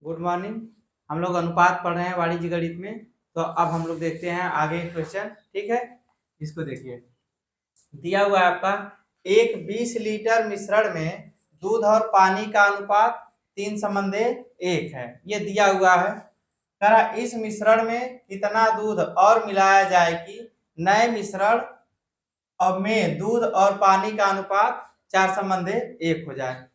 Good morning. हम लोग अनुपात पढ़ रहे हैं वाणिज्य गणित में। तो अब हम लोग देखते हैं आगे क्वेश्चन। ठीक है, इसको देखिए। दिया हुआ है आपका एक 20 लीटर मिश्रण में दूध और पानी का अनुपात 3:1 है। ये दिया हुआ है। कह रहा इस मिश्रण में कितना दूध और मिलाया जाए कि नए मिश्रण अब में दूध और पानी का अनुपात 4:1 हो जाए।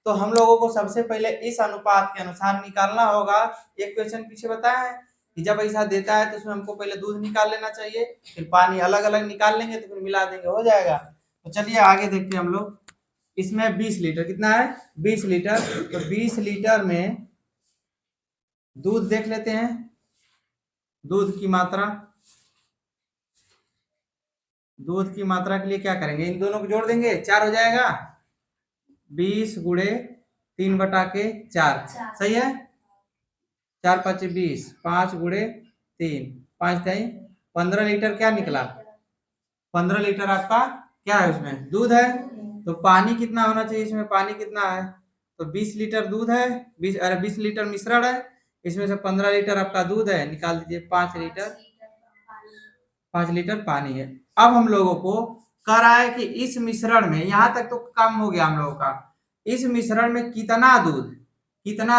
तो हम लोगों को सबसे पहले इस अनुपात के अनुसार निकालना होगा। एक क्वेश्चन पीछे बताया है कि जब ऐसा देता है तो उसमें हमको पहले दूध निकाल लेना चाहिए, फिर पानी अलग अलग निकाल लेंगे तो फिर मिला देंगे, हो जाएगा। तो चलिए आगे देखते हैं हम लोग। इसमें 20 लीटर कितना है, 20 लीटर। तो 20 लीटर में दूध देख लेते हैं, दूध की मात्रा। दूध की मात्रा के लिए क्या करेंगे, इन दोनों को जोड़ देंगे, 4 हो जाएगा। 20 गुणे 3/4 सही है। 4 5 20, 5 गुणे 3, 5 टाइम 15 लीटर क्या निकला। 15 लीटर आपका क्या है, उसमें दूध है। तो पानी कितना होना चाहिए, इसमें पानी कितना है, तो 20 लीटर दूध है, 20 लीटर मिश्रण है, इसमें से 15 लीटर आपका दूध है, निकाल दीजिए 5 लीटर। 5 लीटर पानी है। अब हम लोगों को कह रहा है कि इस मिश्रण में, यहां तक तो काम हो गया हम लोगों का, इस मिश्रण में कितना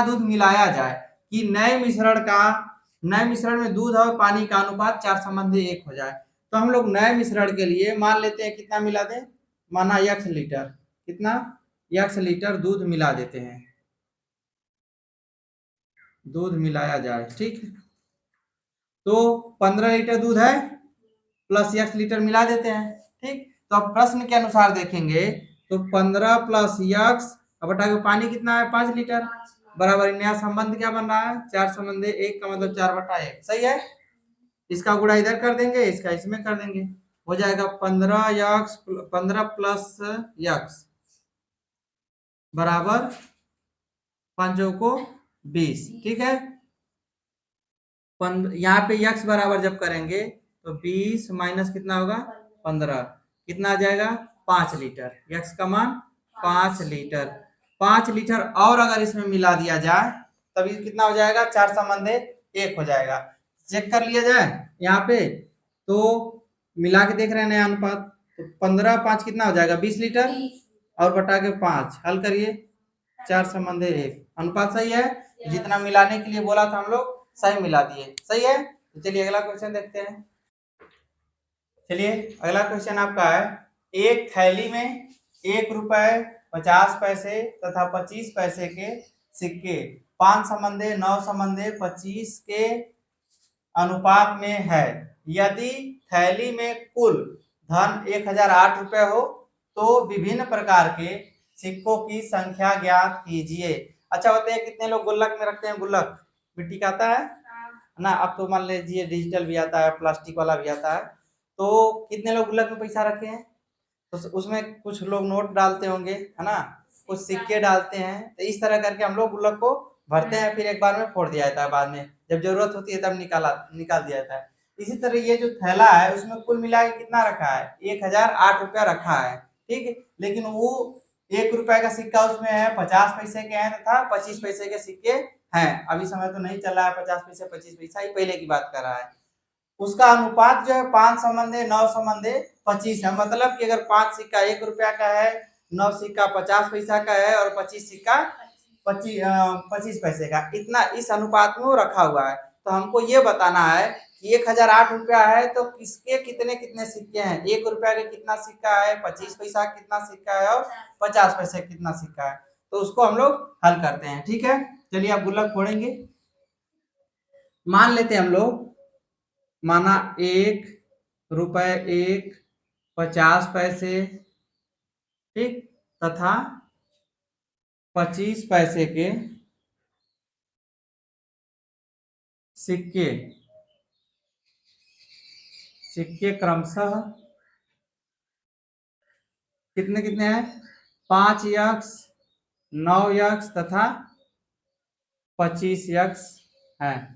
दूध मिलाया जाए कि नए मिश्रण में दूध और पानी का अनुपात 4:1 हो जाए। तो हम लोग नए मिश्रण के लिए मान लेते हैं कितना मिला दें, माना x लीटर, कितना x लीटर दूध मिला देते हैं, दूध मिलाया जाए। ठीक, तो 15 लीटर दूध है प्लस x लीटर मिला देते हैं। ठीक, तो अब प्रश्न के अनुसार देखेंगे तो 15 प्लस x अब बटा के पानी कितना है, 5 लीटर, बराबर नया संबंध क्या बन रहा है, 4:1 का मतलब 4/1 सही है। इसका गुणा इधर कर देंगे, इसका इसमें कर देंगे, हो जाएगा 15 प्लस x बराबर 5 को 20। ठीक है, यहाँ पे x बराबर जब करेंगे तो 20 माइनस कितना होगा 15, कितना आ जाएगा 5 लीटर, x का मान 5 लीटर। 5 लीटर और अगर इसमें मिला दिया जाए तब ये कितना हो जाएगा, 4:1 हो जाएगा। चेक कर लिया जाए यहाँ पे, तो मिला के देख रहे हैं नया अनुपात, तो 15 5 कितना हो जाएगा 20 लीटर, और बटा के 5 हल करिए, 4:1 अनुपात सही है। जितना मिलाने के लिए बोला था हम लोग सही मिला दिए, सही है। तो चलिए अगला क्वेश्चन देखते हैं। चलिए अगला क्वेश्चन आपका है, एक थैली में 1 रुपए 50 पैसे तथा 25 पैसे के सिक्के 5:9:25 के अनुपात में है। यदि थैली में कुल धन 1008 रुपए हो तो विभिन्न प्रकार के सिक्कों की संख्या ज्ञात कीजिए। अच्छा बताइए कितने लोग गुल्लक में रखते हैं, गुल्लक मिट्टी का आता है ना, अब तो मान लीजिए डिजिटल भी आता है, प्लास्टिक वाला भी आता है। तो कितने लोग गुल्लक में पैसा रखे हैं, तो उसमें कुछ लोग नोट डालते होंगे है ना, कुछ सिक्के डालते हैं। तो इस तरह करके हम लोग गुल्लक को भरते हैं, फिर एक बार में फोड़ दिया जाता है, बाद में जब जरूरत होती है तब निकाल दिया जाता है। इसी तरह ये जो थैला है उसमें कुल मिला के कितना रखा है, 1008 रुपया रखा है। ठीक है, लेकिन वो 1 रुपए का सिक्का उसमें है, 50 पैसे के हैं तथा 25 पैसे के सिक्के हैं। अभी समय तो नहीं चल रहा है 50 पैसे 25 पैसा ही, पहले की बात कर रहा है। उसका अनुपात जो है 5:9:25 है। मतलब कि अगर 5 सिक्का 1 रुपया का है, 9 सिक्का 50 पैसा का है और 25 सिक्का 25 पैसे का, इतना इस अनुपात में वो रखा हुआ है। तो हमको ये बताना है कि 1008 रुपया है तो किसके कितने कितने सिक्के हैं, 1 रुपया का कितना सिक्का है, 25 पैसा कितना सिक्का है और 50 पैसे कितना सिक्का है। तो उसको हम लोग हल करते हैं। ठीक है, चलिए आप गुल्लक फोड़ेंगे। मान लेते हैं हम लोग, माना 1 रुपए 50 पैसे, ठीक, तथा 25 पैसे के सिक्के क्रमशः कितने कितने हैं, 5x 9x तथा 25x है।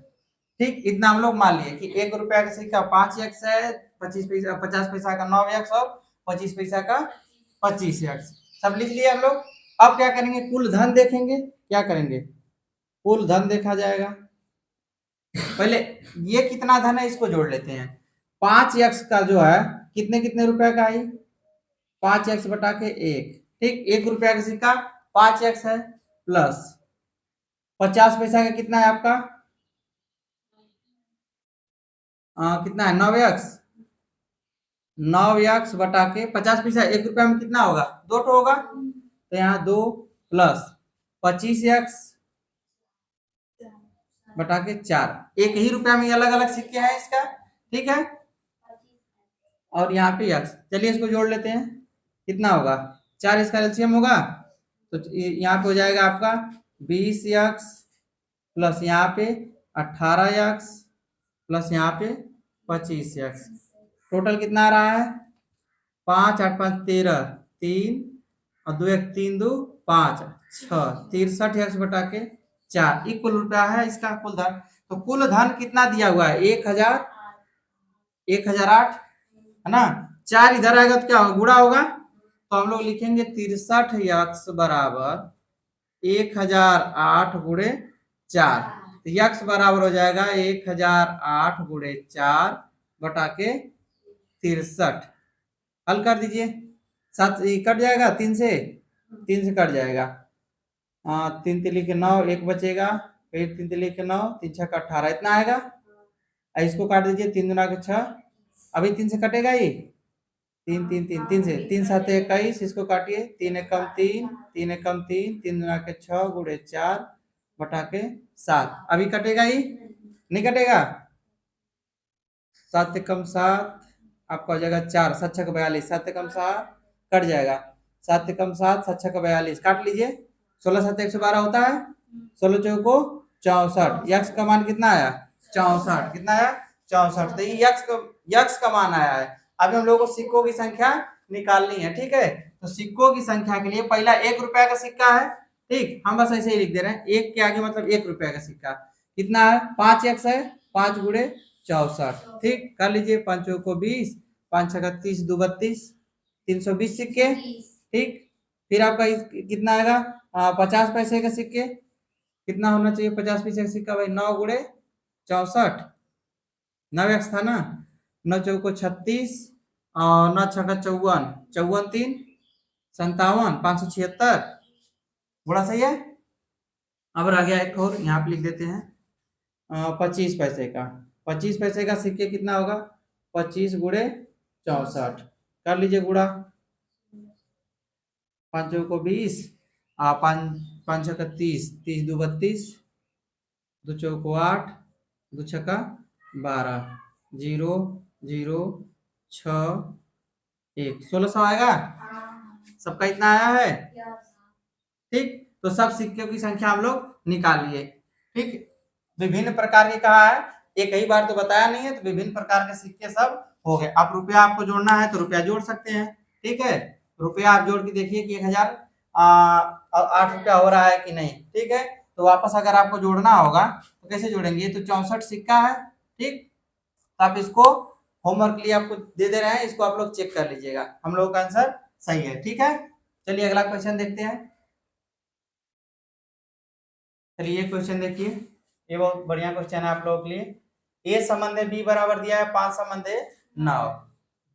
ठीक, इतना हम लोग मान लिए कि 1 रुपया का सिक्का 5x है, 25 पैसा 50 पैसा का 9x और 25 पैसा का 25x, सब लिख लिए हम लोग। अब क्या करेंगे, कुल धन देखेंगे, क्या करेंगे, कुल धन देखा जाएगा। पहले ये कितना धन है इसको जोड़ लेते हैं। 5x का जो है कितने कितने रुपए का है, 5x बटा के 1, ठीक। 1 रुपया का सिक्का 5x है, प्लस 50 पैसा का कितना है आपका, कितना है 9x, 9x बटा के 50 पैसा, 1 रुपया में कितना होगा, 2 तो होगा, तो यहाँ 2 प्लस 25x बटा के 4, एक ही रुपया में अलग अलग सिक्के हैं इसका, ठीक है। और यहाँ पे x, चलिए इसको जोड़ लेते हैं, कितना होगा 4, इसका एलसीएम होगा, तो यहाँ पे हो जाएगा आपका 20x प्लस यहाँ पे 18x प्लस यहाँ पे 25x, टोटल कितना आ रहा है 5 8 5 13, 3 और 2 1 3 2 5 6, 63x बटा के 4, ये कुल रुपया है इसका कुल धन। तो कुल धन कितना दिया हुआ है 1008 है ना, 4 इधर आएगा तो क्या होगा, गुणा होगा, तो हम लोग लिखेंगे 63x बराबर 1008 गुणे 4, तो यक्स बराबर हो जाएगा 1008 गुणे 4 बटा के 63। हल कर दीजिए, 7 कट जाएगा, 3 से कट जाएगा, 3 3 लिखे 9, 1 बचेगा, फिर 3 3 लिखे 9, 3 6 18, इतना आएगा। इसको काट दीजिए, 3 दूना के 6, अभी 3 से कटेगा ये, 3 3 3 3 से, 3 7 21, इसको काटिए, 3 एकम 3, 3 एकम 3, 3 दूना के 6 गुणे 4 बटा के 7, अभी कटेगा ये, नहीं कटेगा, 7 एकम 7 आपका हो जाएगा 4, 7 6 42, 7 एकम 7 कट जाएगा, 7 एकम 7, 7 6 42, काट लीजिए, 16 7 112 होता है, 16 चौको 64, यक्स का मान कितना आया 64, कितना आया 64, तो ये यक्स का मान आया है। अभी हम लोगों को सिक्कों की संख्या निकालनी है, ठीक है। तो सिक्कों की संख्या के लिए पहला 1 रुपया का सिक्का है, ठीक, हम बस ऐसे ही लिख दे रहे हैं, 1 के आगे मतलब 1 रुपया का सिक्का, कितना है 5x है, 5 गुणे 64, ठीक, कर लीजिए, 5 को 20, 5 6 30 2 32, 320 सिक्के, ठीक। फिर आपका कितना आएगा 50 पैसे का सिक्के, कितना होना चाहिए 50 पैसे का सिक्का भाई, 9 गुणे 64, 9x था ना, 9 चौको 36 और 9 छक्का 54, 54 3 57, 576, बड़ा सही है। अब रह गया एक और, यहाँ पे लिख देते हैं 25 पैसे का, 25 पैसे का सिक्के कितना होगा 25 गुणे 64, कर लीजिए गुणा, 5 को 20, 5 छक्का 30, 30 2 32, 2 चौको 8, 2 छक्का 12, 0 0 6 1, 1600 आएगा, सबका इतना आया है, ठीक। तो सब सिक्कों की संख्या हम लोग निकाल लिए, ठीक। विभिन्न प्रकार के कहा है, एक ही बार तो बताया नहीं है, तो विभिन्न प्रकार के सिक्के सब हो गए। अब रुपया आपको जोड़ना है तो रुपया जोड़ सकते हैं, ठीक है। रुपया आप जोड़ के देखिए कि 1008 रुपया हो रहा है कि नहीं, ठीक है। तो वापस अगर आपको जोड़ना होगा तो कैसे जोड़ेंगे, तो 64 सिक्का है, ठीक। तो आप इसको होमवर्क के लिए आपको दे दे रहे हैं, इसको आप लोग चेक कर लीजिएगा, हम लोग का आंसर सही है, ठीक है। चलिए अगला क्वेश्चन देखते हैं। चलिए क्वेश्चन देखिए, ये बहुत बढ़िया क्वेश्चन है आप लोगों के लिए। ए संबंध बी बराबर दिया है 5 संबंध 9,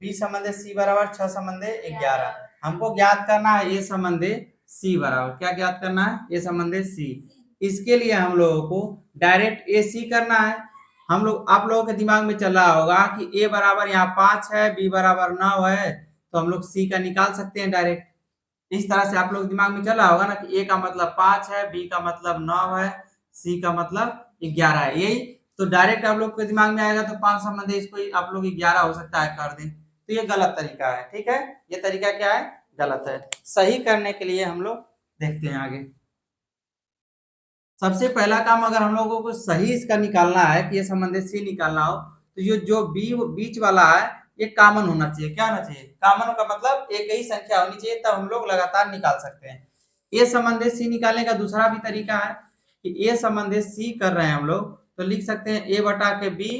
बी संबंध सी बराबर 6 संबंध 11, हमको ज्ञात करना है ए संबंध सी बराबर, क्या ज्ञात करना है ए संबंध सी। इसके लिए हम लोगों को डायरेक्ट ए सी करना है। हम लोग, आप लोगों के दिमाग में चल रहा होगा कि ए बराबर यहाँ 5 है, बी बराबर 9 है, तो हम लोग सी का निकाल सकते हैं डायरेक्ट। इस तरह से आप लोग दिमाग में चला होगा ना कि ए का मतलब 5 है, बी का मतलब 9 है, सी का मतलब 11 है, यही तो डायरेक्ट आप लोग के दिमाग में आएगा, तो 5 संबंध है, इसको आप लोग 11 हो सकता है कर दें, तो ये गलत तरीका है, ठीक है। ये तरीका क्या है, गलत है। सही करने के लिए हम लोग देखते हैं आगे। सबसे पहला काम, अगर हम लोगों को सही इसका निकालना है कि ये संबंध सी निकालना हो, तो ये जो बी बीच वाला है ये कॉमन होना चाहिए, क्या होना चाहिए, कॉमन का मतलब एक ही संख्या होनी चाहिए, तब हम लोग लगातार निकाल सकते हैं। ए संबंध सी निकालने का दूसरा भी तरीका है कि ए संबंध सी कर रहे हैं हम लोग, तो लिख सकते हैं ए बटा के बी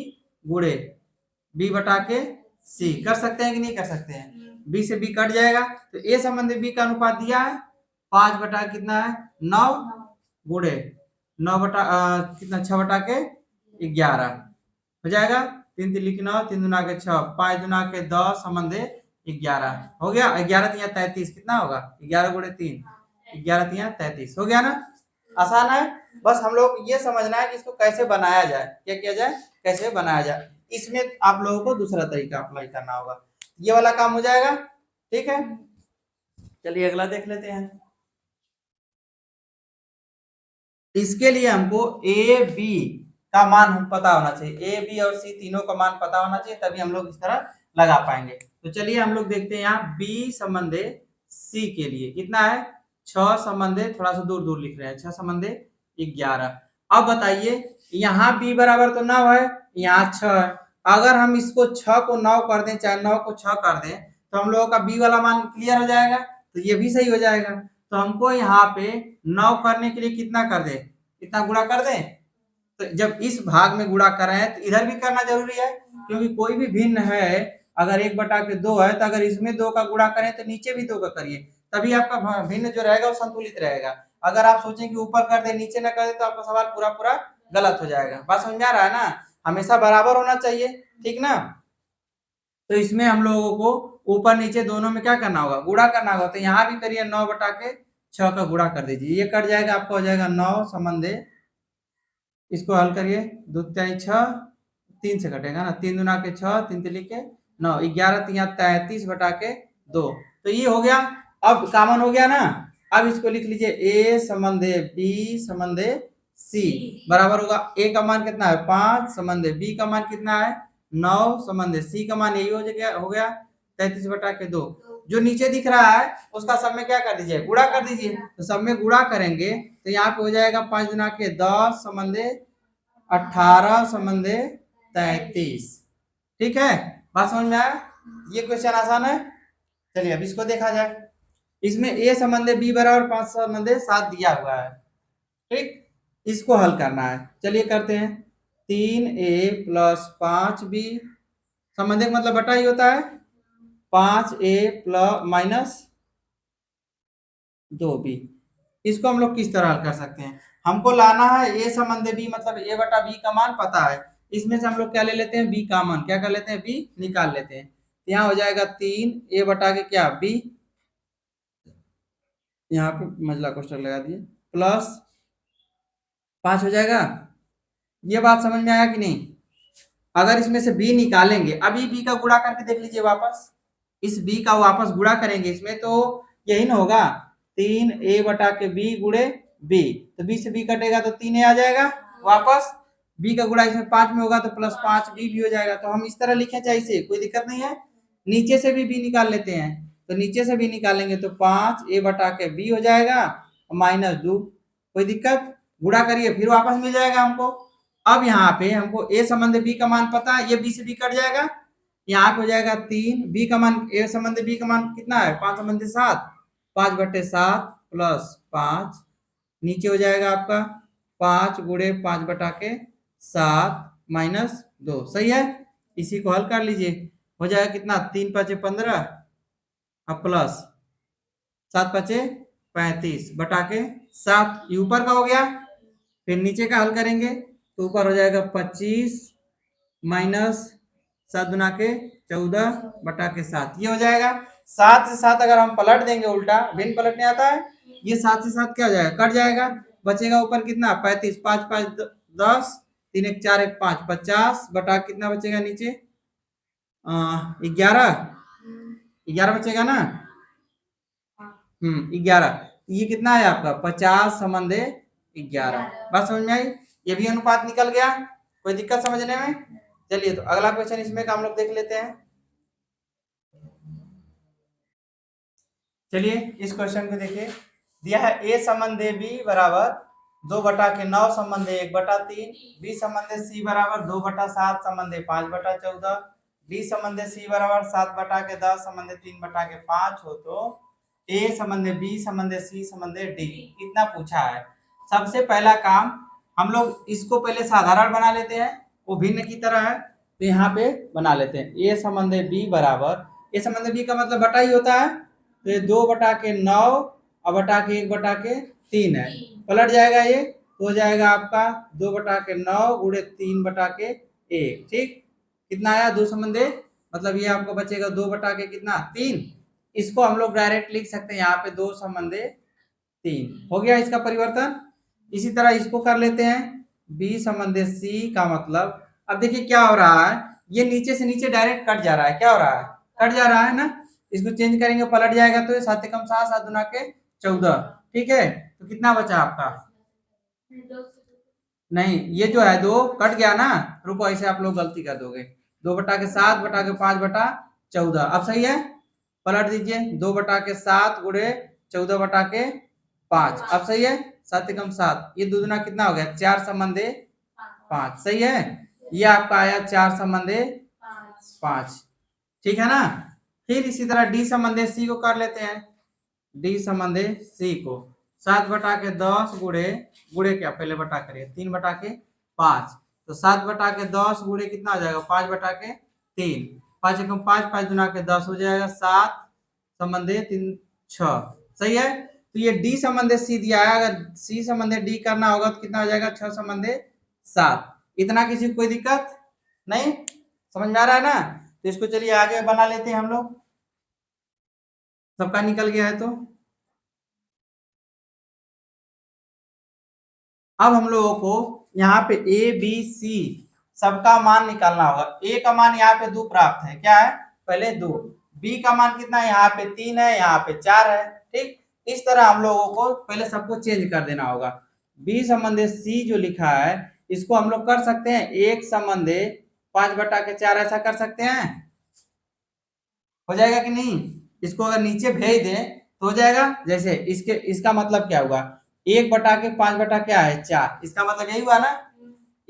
गुणे बी बटा के सी, कर सकते हैं कि नहीं कर सकते हैं, बी से बी कट जाएगा, तो ए संबंध बी का अनुपात दिया है 5 बटा कितना है 9 गुणे कितना 6/11 हो जाएगा। 3 3 लिखना 3 दूना के 6 5 दूना के 10 संबंधे 11 हो गया। 11 तिया 33 कितना होगा 11 गुणे 3 11 तिया 33 हो गया ना। आसान है। बस हम लोग ये समझना है कि इसको कैसे बनाया जाए, क्या किया जाए, कैसे बनाया जाए। इसमें आप लोगों को दूसरा तरीका अप्लाई करना होगा। ये वाला काम हो जाएगा, ठीक है। चलिए अगला देख लेते हैं। इसके लिए हमको ए बी का मान पता होना चाहिए। ए बी और सी तीनों का मान पता होना चाहिए, तभी हम लोग इस तरह लगा पाएंगे। तो चलिए हम लोग देखते हैं यहाँ बी संबंधे सी के लिए कितना है 6 संबंधे, थोड़ा सा दूर दूर लिख रहे हैं, 6 संबंधे 11। अब बताइए यहाँ बी बराबर तो 9 है, यहाँ 6 है। अगर हम इसको 6 को 9 कर दें, चाहे 9 को 6 कर दें, तो हम लोगों का बी वाला मान क्लियर हो जाएगा, तो ये भी सही हो जाएगा। तो हमको यहाँ पे 9 करने के लिए कितना कर दे, कितना गुणा कर दें। तो जब इस भाग में गुणा कर रहे हैं तो इधर भी करना जरूरी है, क्योंकि कोई भी भिन्न है, अगर 1/2 है तो अगर इसमें 2 का गुणा करें तो नीचे भी 2 का करिए, तभी आपका भिन्न जो रहेगा वो संतुलित रहेगा। अगर आप सोचें कि ऊपर कर दे नीचे ना कर दे तो आपका सवाल पूरा पूरा गलत हो जाएगा। बात समझ में आ रहा है ना, हमेशा बराबर होना चाहिए, ठीक ना। तो इसमें हम लोगों को ऊपर नीचे दोनों में क्या करना होगा, गुणा करना होगा। तो यहाँ भी करिए 9/6 का गुणा कर दीजिए, ये कट जाएगा, आपका हो जाएगा 9 संबंधे, इसको हल करिए, 2 तिहाई 6, 3 से कटेगा ना, 3 दूना के 6 3 तिली के 9 11 तिया 33/2। तो ये हो गया। अब कॉमन हो गया ना। अब इसको लिख लीजिए ए संबंधे बी संबंधे सी बराबर होगा, ए का मान कितना है 5 संबंधे बी का मान कितना है 9 संबंधे सी का मान यही हो गया 33/2। जो नीचे दिख रहा है उसका सब में क्या कर दीजिए, गुणा कर दीजिए। तो सब में गुणा करेंगे तो यहाँ पे हो जाएगा 5 गुना के 10 संबंधे 18 संबंधे 33। ठीक है, बात समझ में आया। ये क्वेश्चन आसान है। चलिए अब इसको देखा जाए। इसमें ए संबंधे बी बराबर 5 संबंधे 7 दिया हुआ है, ठीक। इसको हल करना है, चलिए करते हैं। 3a + 5b संबंधे मतलब बटा ही होता है 5a - 2b। इसको हम लोग किस तरह हल कर सकते हैं, हमको लाना है ए संबंधे बी मतलब a/b का मान पता है, इसमें से हम लोग क्या ले लेते हैं बी कॉमन, क्या कर लेते हैं बी निकाल लेते हैं। यहाँ हो जाएगा 3a बटा के क्या b, यहाँ पे मंझला कोष्ठक लगा दिए, प्लस 5 हो जाएगा। ये बात समझ में आया कि नहीं। अगर इसमें से b निकालेंगे, अभी b का गुणा करके देख लीजिए वापस, इस b का वापस गुणा करेंगे इसमें तो यही ना होगा 3a बटा के b गुणे b, तो b से b कटेगा तो 3a आ जाएगा वापस। b का गुणा इसमें 5 में होगा तो +5b भी हो जाएगा। तो हम इस तरह लिखें चाहे इसे, कोई दिक्कत नहीं है। नीचे से भी b निकाल लेते हैं, तो नीचे से भी निकालेंगे तो 5a बटा के b हो जाएगा -2, कोई दिक्कत। गुणा करिए फिर वापस मिल जाएगा हमको। अब यहाँ पे हमको a संबंध b का मान पता है, ये b से b कट जाएगा, यहाँ पे हो जाएगा 3, b का मान a संबंध b का मान कितना है 5 संबंध 7, 5/7 + 5, नीचे हो जाएगा आपका 5 गुणे 5/7 -2, सही है। इसी को हल कर लीजिए, हो जाएगा कितना 3 × 5 = 15 अब प्लस 7 × 5 = 35 बटा के 7, ये ऊपर का हो गया। फिर नीचे का हल करेंगे तो ऊपर हो जाएगा 25 - 7 गुना के 14 बटा के 7, ये हो जाएगा। 7 से 7 अगर हम पलट देंगे उल्टा, भिन्न पलटने आता है, ये 7 से 7 क्या हो जाएगा कट जाएगा, बचेगा ऊपर कितना 35, 5 5 10, 3 1 4 1 5 50 बटा कितना बचेगा नीचे 11 11 बचेगा ना। 11, ये कितना है आपका 50 संबंधे 11। बात समझ में आई, ये भी अनुपात निकल गया, कोई दिक्कत समझने में। चलिए तो अगला क्वेश्चन इसमें का हम लोग देख लेते हैं। चलिए इस क्वेश्चन को देखिए, दिया है ए संबंधे बी बराबर 2/9 संबंधे 1/3, बी संबंधे सी बराबर 2/7 संबंधे 5/14, डी संबंधे सी बराबर 7/10 संबंधे 3/5 हो तो ए संबंधे बी संबंधे सी संबंधे डी कितना पूछा है। सबसे पहला काम हम लोग इसको पहले साधारण बना लेते हैं, वो भिन्न की तरह है, तो यहाँ पे बना लेते हैं ए संबंधे बी बराबर, ए संबंधे बी का मतलब बटा ही होता है, तो ये 2/9 और बटा के 1/3 है, पलट जाएगा ये तो हो जाएगा आपका 2/9 गुणे 3/1। ठीक, कितना आया 2 संबंधे, मतलब ये आपको बचेगा 2 कितना 3। इसको हम लोग डायरेक्ट लिख सकते हैं यहाँ पे 2 संबंधे 3 हो गया इसका परिवर्तन। इसी तरह इसको कर लेते हैं बी संबंधे सी का मतलब, अब देखिए क्या हो रहा है, ये नीचे से नीचे डायरेक्ट कट जा रहा है, क्या हो रहा है, कट जा रहा है ना। इसको चेंज करेंगे पलट जाएगा तो 7 कम 7 7 दुना के 14। ठीक है, तो कितना बचा आपका, नहीं ये जो है 2 कट गया ना, रुको ऐसे आप लोग गलती कर दोगे, 2/7/5/14। अब सही है, पलट दीजिए 2/7 गुणे 14/5। अब सही है, 7 कम 7, ये दुगुना कितना हो गया 4 संबंधे 5। सही है, ये आपका आया 4 संबंधे 5। ठीक है ना। फिर इसी तरह डी संबंधे सी को कर लेते हैं, डी संबंधे सी को 7/10 गुणे गुणे क्या पहले बटा करिए 3/5। तो 7/10 गुणे कितना हो जाएगा 5/3। 5 एकम 5, 5 दुना के 10 हो जाएगा 7 संबंधे 3 6। सही है, तो ये डी संबंधे सी दिया है, अगर सी संबंधे डी करना होगा तो कितना हो जाएगा 6 संबंधे 7। इतना किसी को कोई दिक्कत नहीं, समझ में आ रहा है ना। तो इसको चलिए आगे बना लेते हैं हम लोग, सबका निकल गया है तो अब हम लोगों को यहाँ पे ए बी सी सबका मान निकालना होगा। ए का मान यहाँ पे 2 प्राप्त है, क्या है पहले 2। बी का मान कितना है, यहाँ पे 3 है, यहाँ पे 4 है। ठीक, इस तरह हम लोगों को पहले सबको चेंज कर देना होगा। बी संबंधे सी जो लिखा है इसको हम लोग कर सकते हैं 1 संबंधे 5/4 ऐसा कर सकते हैं, हो जाएगा कि नहीं। इसको अगर नीचे भेज दें तो हो जाएगा, जैसे इसके इसका मतलब क्या हुआ 1/5 क्या है 4, इसका मतलब यही हुआ ना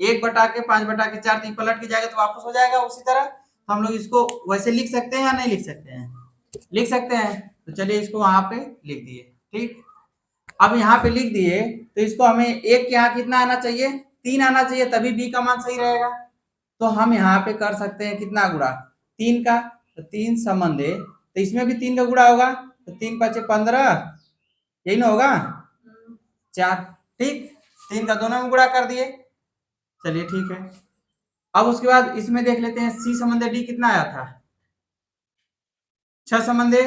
1/5/4, 3 पलट के जाएगा तो वापस हो जाएगा। उसी तरह तो हम लोग इसको वैसे लिख सकते हैं या नहीं लिख सकते हैं, लिख सकते हैं। तो चलिए इसको वहां पे लिख दिए। ठीक, अब यहाँ पे लिख दिए तो इसको हमें एक के यहाँ कितना आना चाहिए 3 आना चाहिए, तभी बी का मान सही रहेगा। तो हम यहाँ पे कर सकते हैं कितना गुणा 3 का, तो 3 संबंधे, तो इसमें भी 3 का गुणा होगा, तो 3 5 15, यही ना होगा 4। ठीक, 3 का दोनों में गुणा कर दिए, चलिए ठीक है। अब उसके बाद इसमें देख लेते हैं सी संबंधे डी कितना आया था 6 संबंधे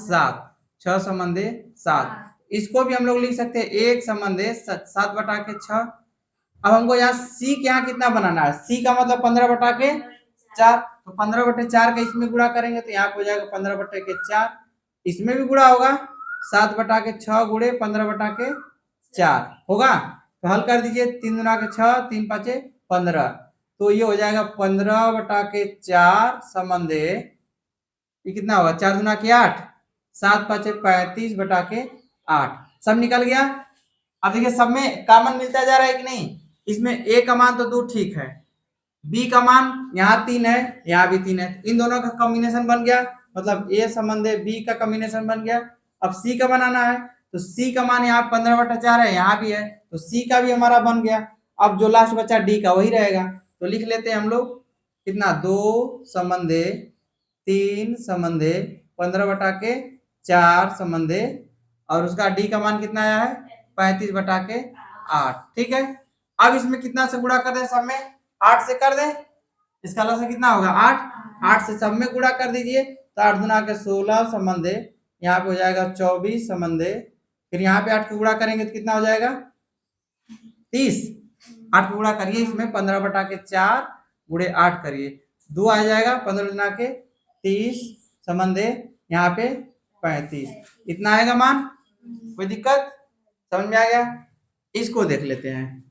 7, 6 संबंधे 7। इसको भी हम लोग लिख सकते हैं 1 संबंधे 7/6। अब हमको यहाँ सी के यहाँ कितना बनाना है, सी का मतलब 15/4, तो 15/4 का इसमें गुणा करेंगे तो यहाँ पे हो जाएगा 15/4। इसमें भी गुणा होगा 7/6 गुणे 15/4 होगा। तो हल कर दीजिए 3 दुना के 6, 3 5 15, तो ये हो जाएगा 15/4 संबंधे, ये कितना होगा 4 दुना के 8, 7 5 35/8, सब निकल गया। अब देखिए सब में कॉमन मिलता जा रहा है कि नहीं, इसमें ए का मान तो 2 ठीक है, बी का मान यहाँ 3 है, यहाँ भी 3 है, इन दोनों का कॉम्बिनेशन बन गया, मतलब ए संबंधे बी का कॉम्बिनेशन बन गया। अब सी का बनाना है, तो सी का मान यहाँ 15/4 है, यहाँ भी है, तो सी का भी हमारा बन गया। अब जो लास्ट बचा डी का वही रहेगा, तो लिख लेते हैं हम लोग कितना 2 संबंधे 3 संबंधे 15/4 संबंधे, और उसका डी का मान कितना आया है 35/8। ठीक है, अब इसमें कितना से गुणा कर दें, सब में 8 से कर दें, इसका लसा कितना होगा 8, 8 से सब में गुणा कर दीजिए, तो 8 दुना के 16 संबंधे, यहाँ पे हो जाएगा 24 संबंधे, फिर यहाँ पे 8 को गुणा करेंगे तो कितना हो जाएगा 30। 8 को गुणा करिए, इसमें 15/4 गुणे 8 करिए, 2 आ जाएगा, 15 दुना के 30 संबंधे, यहाँ पे 35, इतना आएगा मान। कोई दिक्कत, समझ में आ गया। इसको देख लेते हैं,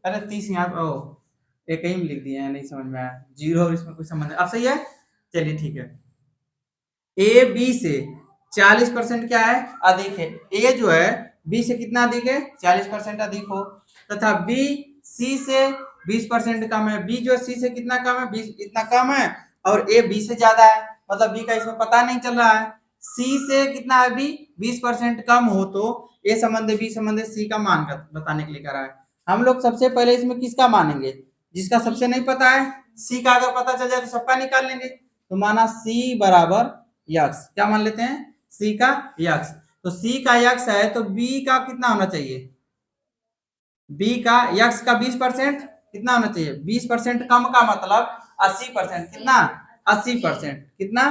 अरे 30 यहाँ पे एक ही में लिख दिए हैं, नहीं समझ में आया, 0 और इसमें कोई संबंध, अब सही है। चलिए ठीक है, ए बी से 40% क्या है अधिक है, ए जो है बी से कितना अधिक है 40% अधिक हो, तथा बी सी से 20% कम है, बी जो सी से कितना कम है 20 इतना कम है, और ए बी से ज्यादा है, मतलब बी का इसमें पता नहीं चल रहा है। सी से कितना है बी 20% कम हो, तो ए संबंधे बी संबंधे सी का मान बताने के लिए करा है। हम लोग सबसे पहले इसमें किसका मानेंगे, जिसका सबसे नहीं पता है, सी का अगर पता चल जाए तो सबका निकाल लेंगे, तो माना सी बराबर यक्स, क्या मान लेते हैं सी का यक्स, तो सी का यक्स है तो बी का कितना होना चाहिए, बी का यक्स का 20% कितना होना चाहिए, 20% कम का मतलब 80%, कितना 80%, कितना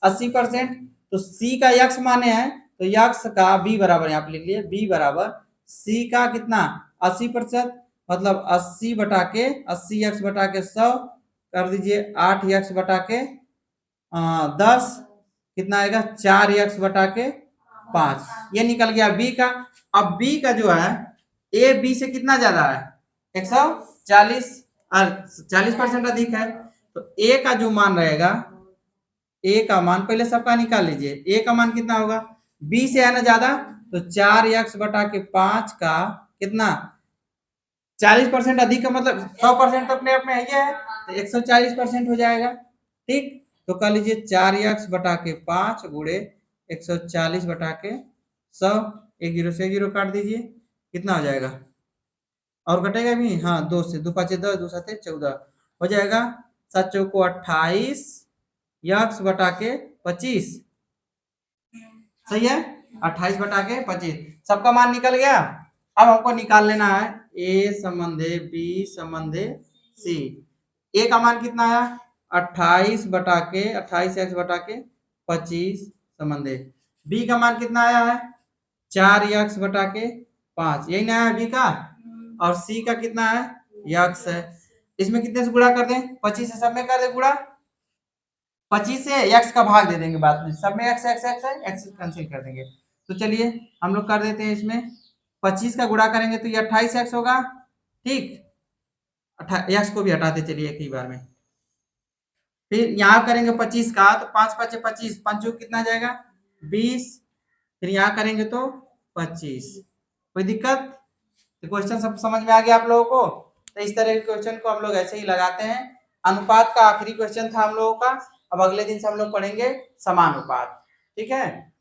80%। तो सी का यक्स माने हैं तो यक्स का बी बराबर यहाँ पे लिख लिए, बी बराबर सी का कितना 80%, मतलब 80 बटा के 80 यक्स बटा के 100 कर दीजिए, 8 यक्स बटा के 10 कितना आएगा 4 यक्स बटा के 5, ये निकल गया बी का। अब बी का जो है ए बी से कितना ज्यादा है 140 और 40% अधिक है, तो ए का जो मान रहेगा, ए का मान पहले सबका निकाल लीजिए, ए का मान कितना होगा, बी से है ना ज्यादा, तो 4 यक्स बटा के 5 का कितना 40% अधिक का मतलब 100% तो अपने आप में है, तो 140% हो जाएगा। ठीक, तो कर लीजिए 4 यक्स बटा के 5 गुड़े 140 बटा के 100, एक जीरो से जीरो काट दीजिए, कितना हो जाएगा, और कटेगा भी, हाँ 2 से 2 5 10 2 7 14 हो जाएगा, 7 चौको 28 यक्स बटा के 25, सही है, 28 बटा के 25, सबका मान निकल गया। अब हमको निकाल लेना है ए संबंधे बी संबंधे सी। ए का मान कितना आया 28 बटा के 28 एक्स बटा के 25 संबंधे, बी का मान कितना आया है 4 यक्स बटा के 5, यही ना है बी का, और सी का कितना है यक्स है, इसमें कितने से गुणा कर दें 25 से, सब में कर दे गुणा, 25 से एक्स का भाग दे देंगे बाद में, सब में एक्स एक्स एक्स है, एक्स कैंसिल कर देंगे। तो चलिए हम लोग कर देते हैं, इसमें 25 का गुणा करेंगे तो ये 28 एक्स होगा, ठीक, एक्स को भी हटाते चलिए एक ही बार में, फिर यहाँ करेंगे 25 का तो 5 5 25, 5 कितना जाएगा 20, फिर यहाँ करेंगे तो 25, कोई दिक्कत, तो क्वेश्चन सब समझ में आ गया आप लोगों को। तो इस तरह के क्वेश्चन को हम लोग ऐसे ही लगाते हैं। अनुपात का आखिरी क्वेश्चन था हम लोगों का, अब अगले दिन से हम लोग पढ़ेंगे समानुपात, ठीक है।